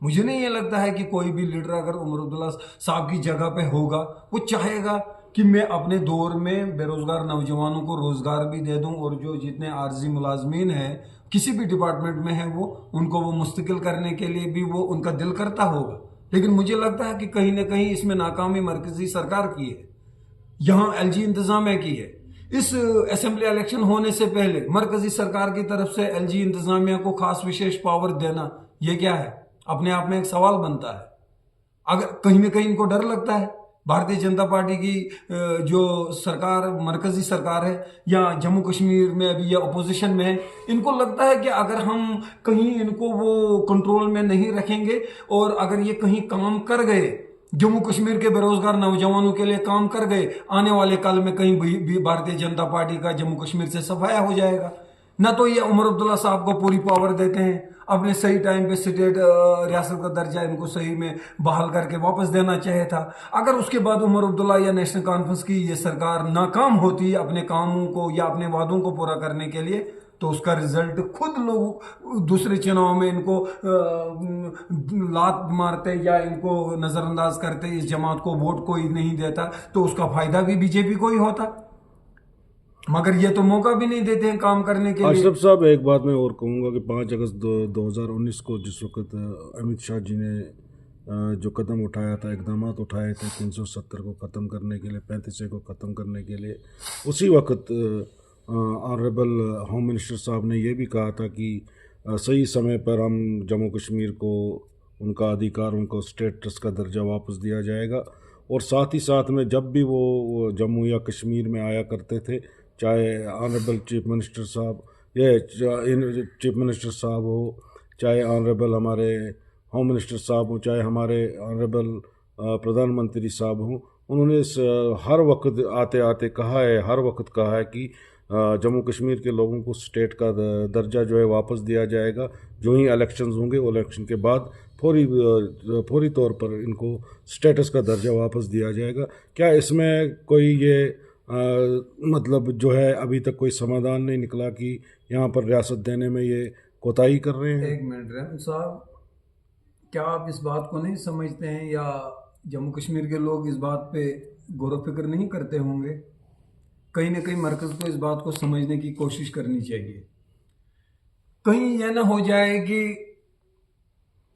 मुझे नहीं ये लगता है कि कोई भी लीडर अगर उमर अब्दुल्ला साहब की जगह पे होगा वो चाहेगा कि मैं अपने दौर में बेरोजगार नौजवानों को रोजगार भी दे दूं और जो जितने आर्जी मुलाजमीन हैं किसी भी डिपार्टमेंट में है वो उनको वो मुस्तकिल करने के लिए भी वो उनका दिल करता होगा। लेकिन मुझे लगता है कि कहीं ना कहीं इसमें नाकामी मरकजी सरकार की है, यहाँ एलजी इंतजामिया की है। इस असेंबली इलेक्शन होने से पहले मरकजी सरकार की तरफ से एलजी इंतजामिया को खास विशेष पावर देना यह क्या है? अपने आप में एक सवाल बनता है। अगर कहीं ना कहीं इनको डर लगता है भारतीय जनता पार्टी की जो सरकार मरकजी सरकार है या जम्मू कश्मीर में अभी ये अपोजिशन में है, इनको लगता है कि अगर हम कहीं इनको वो कंट्रोल में नहीं रखेंगे और अगर ये कहीं काम कर गए, जम्मू कश्मीर के बेरोजगार नौजवानों के लिए काम कर गए, आने वाले कल में कहीं भी भारतीय जनता पार्टी का जम्मू कश्मीर से सफाया हो जाएगा। ना तो ये उमर अब्दुल्ला साहब को पूरी पावर देते हैं, अपने सही टाइम पे स्टेट रियासत का दर्जा इनको सही में बहाल करके वापस देना चाहिए था। अगर उसके बाद उमर अब्दुल्ला या नेशनल कॉन्फ्रेंस की ये सरकार नाकाम होती अपने कामों को या अपने वादों को पूरा करने के लिए, तो उसका रिजल्ट खुद लोग दूसरे चुनाव में इनको लात मारते या इनको नजरअंदाज करते, इस जमात को वोट कोई नहीं देता, तो उसका फायदा भी बीजेपी को ही होता। मगर ये तो मौका भी नहीं देते हैं काम करने के लिए। अशरफ साहब, एक बात मैं और कहूँगा कि 5 अगस्त 2019 को जिस वक्त अमित शाह जी ने जो कदम उठाया था, इकदाम उठाए थे 370 को ख़त्म करने के लिए, 35 को ख़त्म करने के लिए, उसी वक्त ऑनरेबल होम मिनिस्टर साहब ने ये भी कहा था कि सही समय पर हम जम्मू कश्मीर को उनका अधिकार, उनको स्टेटस का दर्जा वापस दिया जाएगा। और साथ ही साथ में जब भी वो जम्मू या कश्मीर में आया करते थे, चाहे ऑनरेबल चीफ मिनिस्टर साहब या चीफ मिनिस्टर साहब हो, चाहे ऑनरेबल हमारे होम मिनिस्टर साहब हो, चाहे हमारे ऑनरेबल प्रधानमंत्री साहब हों, उन्होंने हर वक्त आते आते कहा है, हर वक्त कहा है कि जम्मू कश्मीर के लोगों को स्टेट का दर्जा जो है वापस दिया जाएगा। जो ही इलेक्शंस होंगे, इलेक्शन के बाद फौरी तौर पर इनको स्टेटस का दर्जा वापस दिया जाएगा। क्या इसमें कोई ये मतलब जो है अभी तक कोई समाधान नहीं निकला कि यहाँ पर रियासत देने में ये कोताही कर रहे हैं? एक मिनट रहमान साहब, क्या आप इस बात को नहीं समझते हैं या जम्मू कश्मीर के लोग इस बात पे गौर फिक्र नहीं करते होंगे? कहीं ना कहीं मरकज़ को इस बात को समझने की कोशिश करनी चाहिए। कहीं यह ना हो जाए कि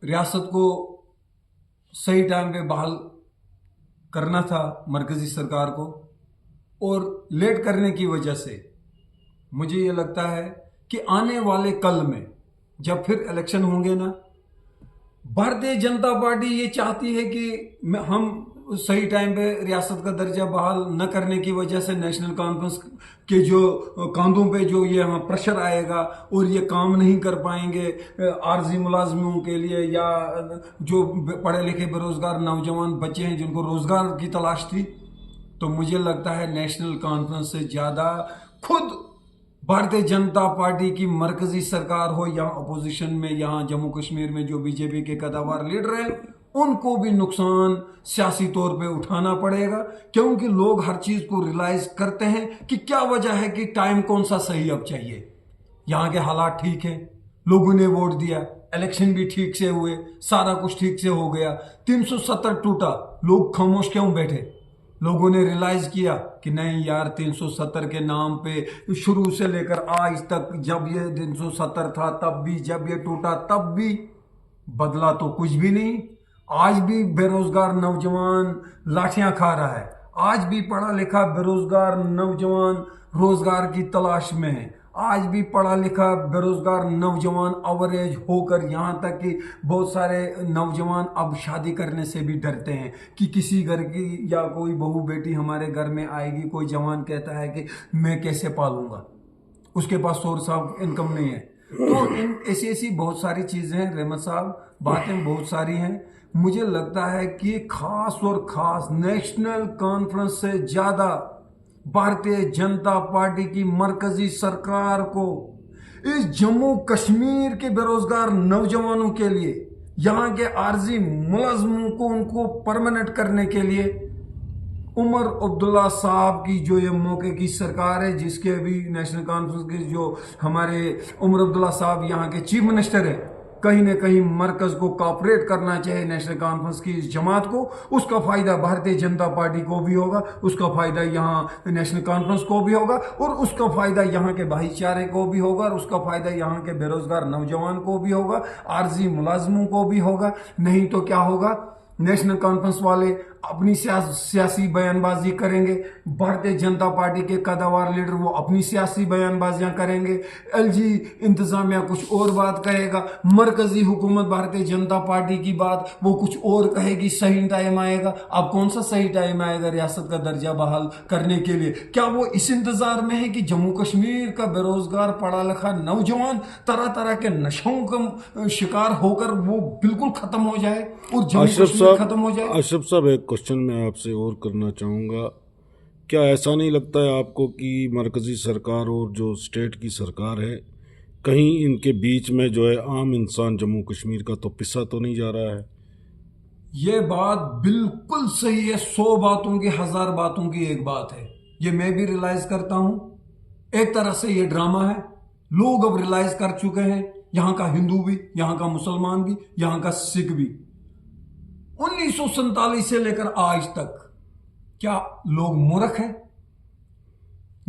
रियासत को सही टाइम पे बहाल करना था मरकज़ी सरकार को, और लेट करने की वजह से मुझे ये लगता है कि आने वाले कल में जब फिर इलेक्शन होंगे ना, भारतीय जनता पार्टी ये चाहती है कि हम सही टाइम पे रियासत का दर्जा बहाल न करने की वजह से नेशनल कॉन्फ्रेंस के जो कांधों पे जो ये प्रेशर आएगा और ये काम नहीं कर पाएंगे आर्जी मुलाजमों के लिए, या जो पढ़े लिखे बेरोजगार नौजवान बच्चे हैं जिनको रोजगार की तलाश थी, तो मुझे लगता है नेशनल कॉन्फ्रेंस से ज़्यादा खुद भारतीय जनता पार्टी की मरकजी सरकार हो या अपोजिशन में, यहाँ जम्मू कश्मीर में जो बीजेपी के कदावर लीडर हैं, उनको भी नुकसान सियासी तौर पे उठाना पड़ेगा। क्योंकि लोग हर चीज को रियलाइज करते हैं कि क्या वजह है कि टाइम कौन सा सही अब चाहिए। यहाँ के हालात ठीक है, लोगों ने वोट दिया, इलेक्शन भी ठीक से हुए, सारा कुछ ठीक से हो गया, 370 टूटा, लोग खामोश क्यों बैठे? लोगों ने रियलाइज किया कि नहीं यार, 370 के नाम पे शुरू से लेकर आज तक, जब ये 370 था तब भी, जब ये टूटा तब भी, बदला तो कुछ भी नहीं। आज भी बेरोजगार नौजवान लाठियां खा रहा है, आज भी पढ़ा लिखा बेरोजगार नौजवान रोजगार की तलाश में है, आज भी पढ़ा लिखा बेरोजगार नौजवान अवरेज होकर यहाँ तक कि बहुत सारे नौजवान अब शादी करने से भी डरते हैं कि किसी घर की या कोई बहू बेटी हमारे घर में आएगी, कोई जवान कहता है कि मैं कैसे पालूंगा, उसके पास सोर्स ऑफ इनकम नहीं है। तो इन ऐसी ऐसी बहुत सारी चीजें हैं रहमत साहब, बातें बहुत सारी हैं। मुझे लगता है कि खास और खास नेशनल कॉन्फ्रेंस से ज्यादा भारतीय जनता पार्टी की मरकजी सरकार को इस जम्मू कश्मीर के बेरोजगार नौजवानों के लिए, यहाँ के आर्जी मुलाजमों को उनको परमानेंट करने के लिए उमर अब्दुल्ला साहब की जो ये मौके की सरकार है, जिसके अभी नेशनल कॉन्फ्रेंस के जो हमारे उमर अब्दुल्ला साहब यहाँ के चीफ मिनिस्टर है, कहीं ना कहीं मरकज को कॉपरेट करना चाहिए नेशनल कॉन्फ्रेंस की इस जमात को। उसका फायदा भारतीय जनता पार्टी को भी होगा, उसका फायदा यहाँ नेशनल कॉन्फ्रेंस को भी होगा, और उसका फायदा यहाँ के भाईचारे को भी होगा, और उसका फायदा यहाँ के बेरोजगार नौजवान को भी होगा, आर्जी मुलाजमों को भी होगा। नहीं तो क्या होगा, नेशनल कॉन्फ्रेंस वाले अपनी सियासी बयानबाजी करेंगे, भारतीय जनता पार्टी के कदावर लीडर वो अपनी सियासी बयानबाजियां करेंगे, एलजी इंतजामिया कुछ और बात कहेगा, मरकजी हुकूमत भारतीय जनता पार्टी की बात वो कुछ और कहेगी। सही टाइम आएगा, अब कौन सा सही टाइम आएगा रियासत का दर्जा बहाल करने के लिए? क्या वो इस इंतजार में है कि जम्मू कश्मीर का बेरोजगार पढ़ा लिखा नौजवान तरह तरह के नशों का शिकार होकर वो बिल्कुल खत्म हो जाए और जम्मू कश्मीर खत्म हो जाए? अशरफ साहब, एक क्वेश्चन मैं आपसे और करना चाहूँगा। क्या ऐसा नहीं लगता है आपको कि मरकज़ी सरकार और जो स्टेट की सरकार है, कहीं इनके बीच में जो है आम इंसान जम्मू कश्मीर का तो पिसा तो नहीं जा रहा है? ये बात बिल्कुल सही है। 100 बातों की 1000 बातों की एक बात है, ये मैं भी रियलाइज करता हूं। एक तरह से ये ड्रामा है, लोग अब रियलाइज कर चुके हैं, यहां का हिंदू भी, यहां का मुसलमान भी, यहां का सिख भी। 1947 से लेकर आज तक क्या लोग मूर्ख हैं?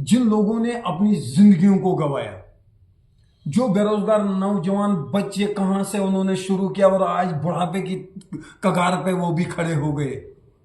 जिन लोगों ने अपनी जिंदगियों को गंवाया, जो बेरोजगार नौजवान बच्चे कहां से उन्होंने शुरू किया और आज बुढ़ापे की कगार पे वो भी खड़े हो गए।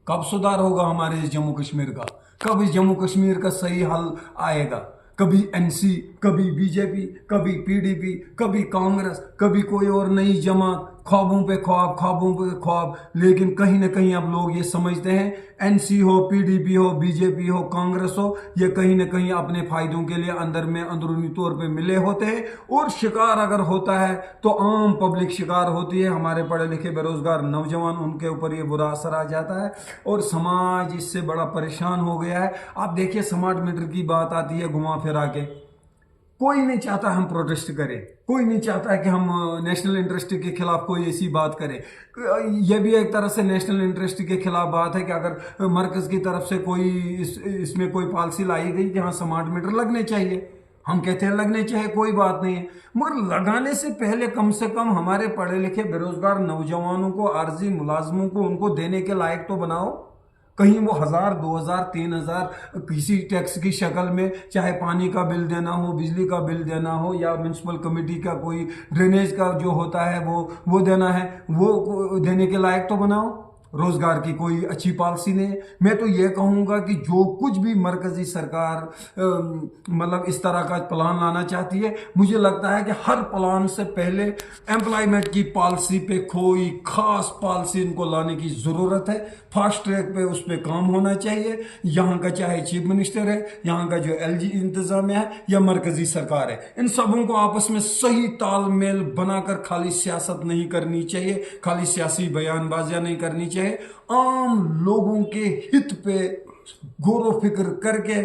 कब सुधार होगा हमारे इस जम्मू कश्मीर का? कब इस जम्मू कश्मीर का सही हल आएगा? कभी एनसी, कभी बीजेपी, कभी पीडीपी, कभी कांग्रेस, कभी कोई और नई जमात, ख्वाबों पे ख्वाब, ख्वाबों पे ख्वाब। लेकिन कहीं ना कहीं अब लोग ये समझते हैं, एनसी हो, पीडीपी हो, बीजेपी हो, कांग्रेस हो, ये कहीं ना कहीं अपने फायदों के लिए अंदर में अंदरूनी तौर पे मिले होते हैं। और शिकार अगर होता है तो आम पब्लिक शिकार होती है, हमारे पढ़े लिखे बेरोजगार नौजवान, उनके ऊपर ये बुरा असर आ जाता है और समाज इससे बड़ा परेशान हो गया है। आप देखिए, स्मार्ट मीटर की बात आती है घुमा फिरा के, कोई नहीं चाहता हम प्रोटेस्ट करें, कोई नहीं चाहता है कि हम नेशनल इंटरेस्ट के खिलाफ कोई ऐसी बात करें। यह भी एक तरह से नेशनल इंटरेस्ट के खिलाफ बात है कि अगर मरकज की तरफ से कोई इसमें कोई पॉलिसी लाई गई कि हाँ स्मार्ट मीटर लगने चाहिए, हम कहते हैं लगने चाहिए, कोई बात नहीं है, मगर लगाने से पहले कम से कम हमारे पढ़े लिखे बेरोजगार नौजवानों को, आर्जी मुलाजमों को, उनको देने के लायक तो बनाओ। कहीं वो 1000, 2000, 3000 किसी टैक्स की शक्ल में, चाहे पानी का बिल देना हो, बिजली का बिल देना हो, या म्यूनसिपल कमेटी का कोई ड्रेनेज का जो होता है वो देना है, वो देने के लायक तो बनाओ। रोजगार की कोई अच्छी पॉलिसी नहीं है। मैं तो ये कहूंगा कि जो कुछ भी मरकजी सरकार मतलब इस तरह का प्लान लाना चाहती है, मुझे लगता है कि हर प्लान से पहले एम्प्लॉयमेंट की पॉलिसी पे कोई खास पॉलिसी इनको लाने की जरूरत है। फास्ट ट्रैक पे उस पर काम होना चाहिए। यहाँ का चाहे चीफ मिनिस्टर है, यहाँ का जो एलजी इंतजामिया है, या मरकजी सरकार है, इन सबों को आपस में सही तालमेल बनाकर खाली सियासत नहीं करनी चाहिए, खाली सियासी बयानबाजियां नहीं करनी चाहिए। आम लोगों के हित पे गौर फिक्र करके,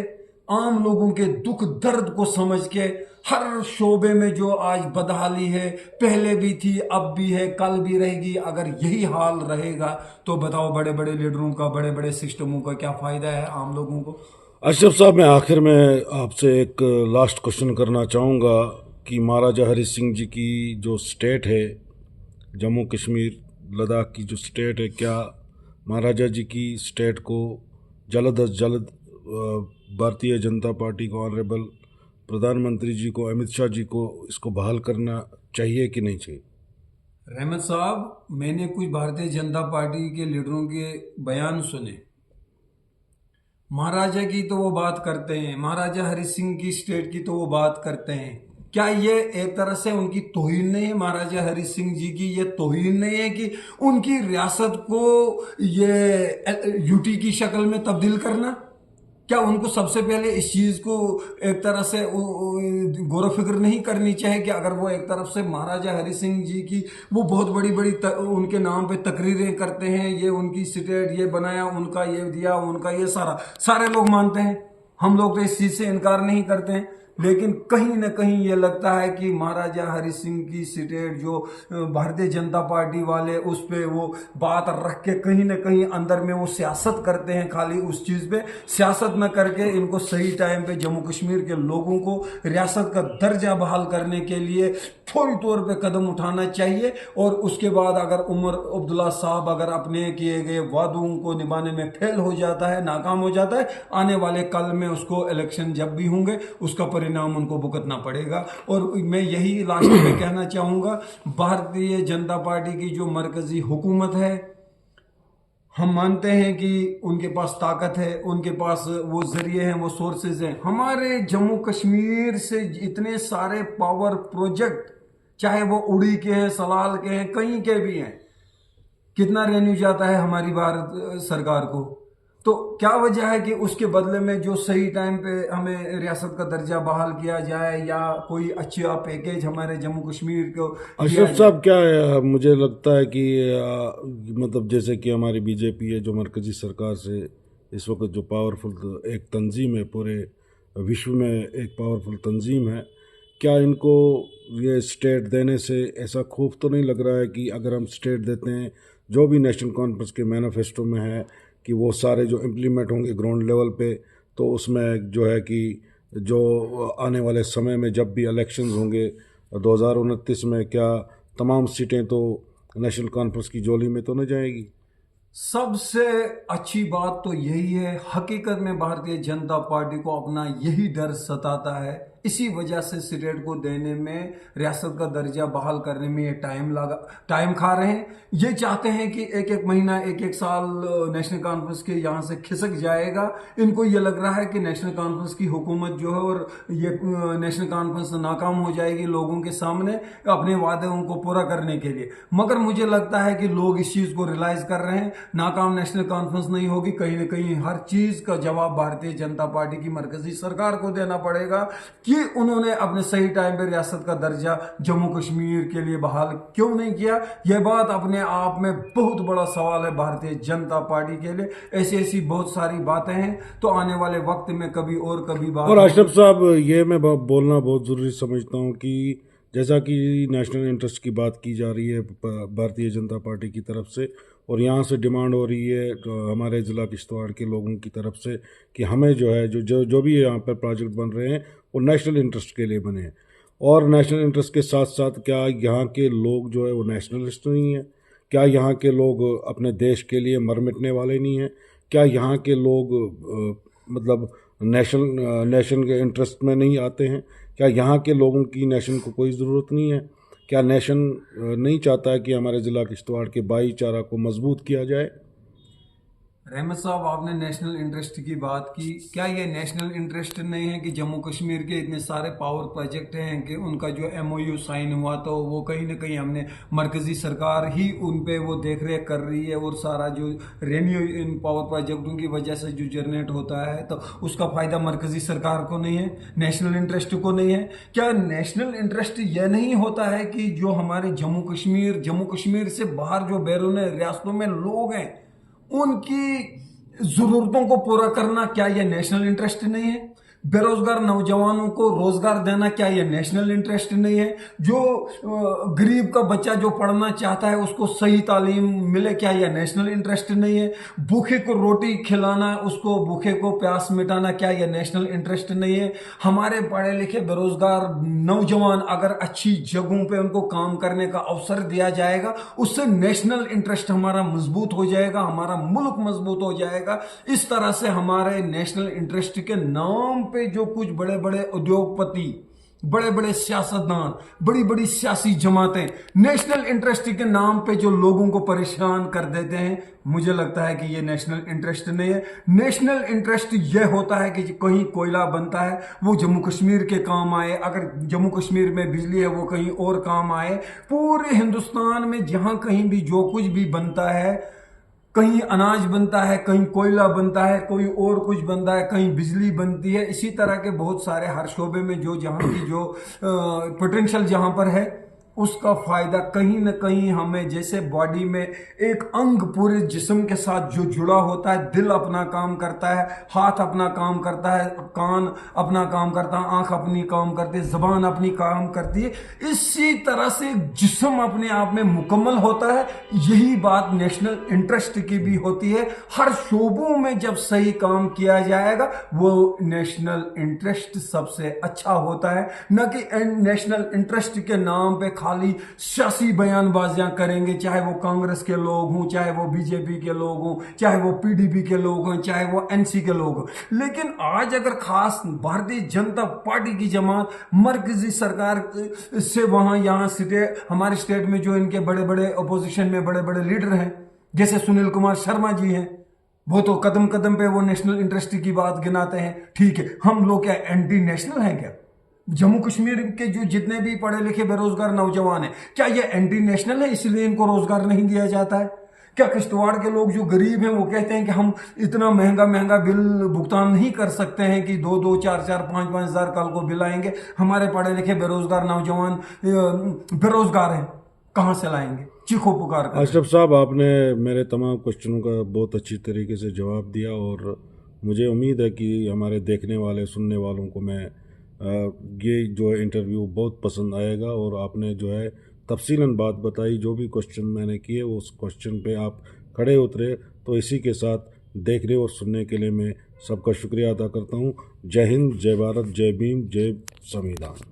आम लोगों के दुख दर्द को समझ के, हर शोबे में जो आज बदहाली है, पहले भी थी, अब भी है, कल भी रहेगी, अगर यही हाल रहेगा तो बताओ बड़े बड़े लीडरों का, बड़े बड़े सिस्टमों का क्या फायदा है आम लोगों को? अशरफ साहब, मैं आखिर में आपसे एक लास्ट क्वेश्चन करना चाहूँगा कि महाराजा हरि सिंह जी की जो स्टेट है, जम्मू कश्मीर लद्दाख की जो स्टेट है, क्या महाराजा जी की स्टेट को जल्द अज जल्द भारतीय जनता पार्टी को, ऑनरेबल प्रधानमंत्री जी को, अमित शाह जी को इसको बहाल करना चाहिए कि नहीं चाहिए? रहमत साहब, मैंने कुछ भारतीय जनता पार्टी के लीडरों के बयान सुने। महाराजा की तो वो बात करते हैं, महाराजा हरि सिंह की स्टेट की तो वो बात करते हैं। क्या ये एक तरह से उनकी तौहीन नहीं है? महाराजा हरि सिंह जी की ये तौहीन नहीं है कि उनकी रियासत को ये यूटी की शक्ल में तब्दील करना? क्या उनको सबसे पहले इस चीज को एक तरह से गौर फिक्र नहीं करनी चाहिए कि अगर वो एक तरफ से महाराजा हरि सिंह जी की वो बहुत बड़ी बड़ी उनके नाम पे तकरीरें करते हैं, ये उनकी स्टेट ये बनाया, उनका ये दिया, उनका ये सारे लोग मानते हैं, हम लोग तो इस चीज से इनकार नहीं करते हैं, लेकिन कहीं ना कहीं ये लगता है कि महाराजा हरि सिंह की स्टेट जो भारतीय जनता पार्टी वाले उस पे वो बात रख के कहीं ना कहीं अंदर में वो सियासत करते हैं, खाली उस चीज पे सियासत न करके इनको सही टाइम पे जम्मू कश्मीर के लोगों को रियासत का दर्जा बहाल करने के लिए फौरी तौर पे कदम उठाना चाहिए। और उसके बाद अगर उमर अब्दुल्ला साहब अगर अपने किए गए वादों को निभाने में फेल हो जाता है, नाकाम हो जाता है, आने वाले कल में उसको इलेक्शन जब भी होंगे उसका परिणाम उनको भुगतना पड़ेगा। और मैं यही लास्ट में कहना चाहूंगा, भारतीय जनता पार्टी की जो मरकजी हुकूमत है, हम मानते हैं कि उनके पास ताकत है, उनके पास वो जरिए हैं, वो सोर्सेज हैं। हमारे जम्मू कश्मीर से इतने सारे पावर प्रोजेक्ट, चाहे वो उड़ी के हैं, सलाल के हैं, कहीं के भी हैं, कितना रेवेन्यू जाता है हमारी भारत सरकार को। तो क्या वजह है कि उसके बदले में जो सही टाइम पे हमें रियासत का दर्जा बहाल किया जाए या कोई अच्छा पैकेज हमारे जम्मू कश्मीर को अशरफ साहब, क्या है, मुझे लगता है कि मतलब जैसे कि हमारी बीजेपी है जो मरकजी सरकार से इस वक्त जो पावरफुल एक तंजीम है, पूरे विश्व में एक पावरफुल तंजीम है, क्या इनको ये स्टेट देने से ऐसा खौफ तो नहीं लग रहा है कि अगर हम स्टेट देते हैं जो भी नेशनल कॉन्फ्रेंस के मैनिफेस्टो में है कि वो सारे जो इम्प्लीमेंट होंगे ग्राउंड लेवल पे, तो उसमें जो है कि जो आने वाले समय में जब भी इलेक्शंस होंगे 2029 में, क्या तमाम सीटें तो नेशनल कॉन्फ्रेंस की झोली में तो नहीं जाएगी? सबसे अच्छी बात तो यही है, हकीकत में भारतीय जनता पार्टी को अपना यही डर सताता है, इसी वजह से स्टेट को देने में, रियासत का दर्जा बहाल करने में ये टाइम खा रहे हैं। ये चाहते हैं कि एक एक महीना, एक एक साल नेशनल कॉन्फ्रेंस के यहाँ से खिसक जाएगा। इनको ये लग रहा है कि नेशनल कॉन्फ्रेंस की हुकूमत जो है और ये नेशनल कॉन्फ्रेंस नाकाम हो जाएगी लोगों के सामने अपने वादे उनको पूरा करने के लिए। मगर मुझे लगता है कि लोग इस चीज को रियलाइज कर रहे हैं, नाकाम नेशनल कॉन्फ्रेंस नहीं होगी, कहीं ना कहीं हर चीज का जवाब भारतीय जनता पार्टी की मरकजी सरकार को देना पड़ेगा कि उन्होंने अपने सही टाइम पे रियासत का दर्जा जम्मू कश्मीर के लिए बहाल क्यों नहीं किया। यह बात अपने आप में बहुत बड़ा सवाल है भारतीय जनता पार्टी के लिए। ऐसी ऐसी बहुत सारी बातें हैं, तो आने वाले वक्त में कभी और कभी बात। और अशरफ साहब, ये मैं बोलना बहुत ज़रूरी समझता हूँ कि जैसा कि नेशनल इंटरेस्ट की बात की जा रही है भारतीय जनता पार्टी की तरफ से, और यहाँ से डिमांड हो रही है तो हमारे ज़िला किश्तवाड़ के लोगों की तरफ से कि हमें जो है जो भी यहाँ पर प्रोजेक्ट बन रहे हैं वो नेशनल इंटरेस्ट के लिए बने हैं। और नेशनल इंटरेस्ट के साथ साथ क्या यहाँ के लोग जो है वो नेशनलिस्ट नहीं है? क्या यहाँ के लोग अपने देश के लिए मर मिटने वाले नहीं हैं? क्या यहाँ के लोग मतलब नेशन के इंटरेस्ट में नहीं आते हैं? क्या यहाँ के लोगों की नेशन को कोई ज़रूरत नहीं है? क्या नेशन नहीं चाहता है कि हमारे ज़िला किश्तवाड़ के भाईचारा को मजबूत किया जाए? रहमत साहब, आपने नेशनल इंटरेस्ट की बात की, क्या ये नेशनल इंटरेस्ट नहीं है कि जम्मू कश्मीर के इतने सारे पावर प्रोजेक्ट हैं कि उनका जो MOU साइन हुआ तो वो कहीं ना कहीं हमने मरकजी सरकार ही उन पे वो देख रेख कर रही है, और सारा जो रेवेन्यू इन पावर प्रोजेक्टों की वजह से जो जनरेट होता है तो उसका फायदा मरकजी सरकार को नहीं है, नेशनल इंटरेस्ट को नहीं है। क्या नेशनल इंटरेस्ट यह नहीं होता है कि जो हमारे जम्मू कश्मीर से बाहर जो बैरून रियासतों में लोग हैं उनकी जरूरतों को पूरा करना, क्या यह नेशनल इंटरेस्ट नहीं है? बेरोजगार नौजवानों को रोजगार देना, क्या यह नेशनल इंटरेस्ट नहीं है? जो गरीब का बच्चा जो पढ़ना चाहता है उसको सही तालीम मिले, क्या यह नेशनल इंटरेस्ट नहीं है? भूखे को रोटी खिलाना, उसको भूखे को प्यास मिटाना, क्या यह नेशनल इंटरेस्ट नहीं है? हमारे पढ़े लिखे बेरोजगार नौजवान अगर अच्छी जगहों पे उनको काम करने का अवसर दिया जाएगा, उससे नेशनल इंटरेस्ट हमारा मजबूत हो जाएगा, हमारा मुल्क मजबूत हो जाएगा। इस तरह से हमारे नेशनल इंटरेस्ट के नाम पे जो कुछ बड़े बड़े उद्योगपति, बड़े बड़े सियासतदान, बड़ी बड़ी सियासी जमातें नेशनल इंटरेस्ट के नाम पे जो लोगों को परेशान कर देते हैं, मुझे लगता है कि ये नेशनल इंटरेस्ट नहीं है। नेशनल इंटरेस्ट यह होता है कि कहीं कोयला बनता है वो जम्मू कश्मीर के काम आए, अगर जम्मू कश्मीर में बिजली है वो कहीं और काम आए। पूरे हिंदुस्तान में जहां कहीं भी जो कुछ भी बनता है कहीं अनाज बनता है, कहीं कोयला बनता है, कोई और कुछ बनता है, कहीं बिजली बनती है। इसी तरह के बहुत सारे हर शोबे में जो जहाँ की जो पोटेंशियल जहाँ पर है उसका फायदा कहीं ना कहीं हमें, जैसे बॉडी में एक अंग पूरे जिस्म के साथ जो जुड़ा होता है, दिल अपना काम करता है, हाथ अपना काम करता है, कान अपना काम करता है, आंख अपनी काम करती है, जबान अपनी काम करती है, इसी तरह से जिस्म अपने आप में मुकम्मल होता है। यही बात नेशनल इंटरेस्ट की भी होती है। हर शोबों में जब सही काम किया जाएगा वो नेशनल इंटरेस्ट सबसे अच्छा होता है, न कि नेशनल इंटरेस्ट के नाम पे खाली सियासी बयानबाजियां करेंगे, चाहे वो कांग्रेस के लोग हों, चाहे वो बीजेपी के लोग हों, चाहे वो पीडीपी के लोग हों, चाहे वो एनसी के लोग हों। लेकिन आज अगर खास भारतीय जनता पार्टी की जमात मरकजी सरकार से वहां यहां हमारे स्टेट में जो इनके बड़े बड़े अपोजिशन में बड़े बड़े लीडर हैं, जैसे सुनील कुमार शर्मा जी हैं, वो तो कदम कदम पे वो नेशनल इंटरेस्ट की बात गिनाते हैं। ठीक है, हम लोग क्या एंटी नेशनल हैं क्या? जम्मू कश्मीर के जो जितने भी पढ़े लिखे बेरोजगार नौजवान हैं, क्या ये एंटी नेशनल है इसलिए इनको रोजगार नहीं दिया जाता है? क्या किश्तवाड़ के लोग जो गरीब हैं वो कहते हैं कि हम इतना महंगा महंगा बिल भुगतान नहीं कर सकते हैं कि 2-2, 4-4, 5-5 हजार कल को बिल आएंगे, हमारे पढ़े लिखे बेरोजगार नौजवान बेरोजगार हैं, कहां से लाएंगे? चीखो पुकार कर। अशरफ साहब, आपने मेरे तमाम क्वेश्चनों का बहुत अच्छी तरीके से जवाब दिया और मुझे उम्मीद है कि हमारे देखने वाले सुनने वालों को ये जो है इंटरव्यू बहुत पसंद आएगा। और आपने जो है तफसीलन बात बताई, जो भी क्वेश्चन मैंने किए उस क्वेश्चन पे आप खड़े उतरे। तो इसी के साथ देखने और सुनने के लिए मैं सबका शुक्रिया अदा करता हूँ। जय हिंद, जय भारत, जय भीम, जय संविधान।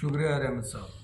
शुक्रिया रहमत साहब।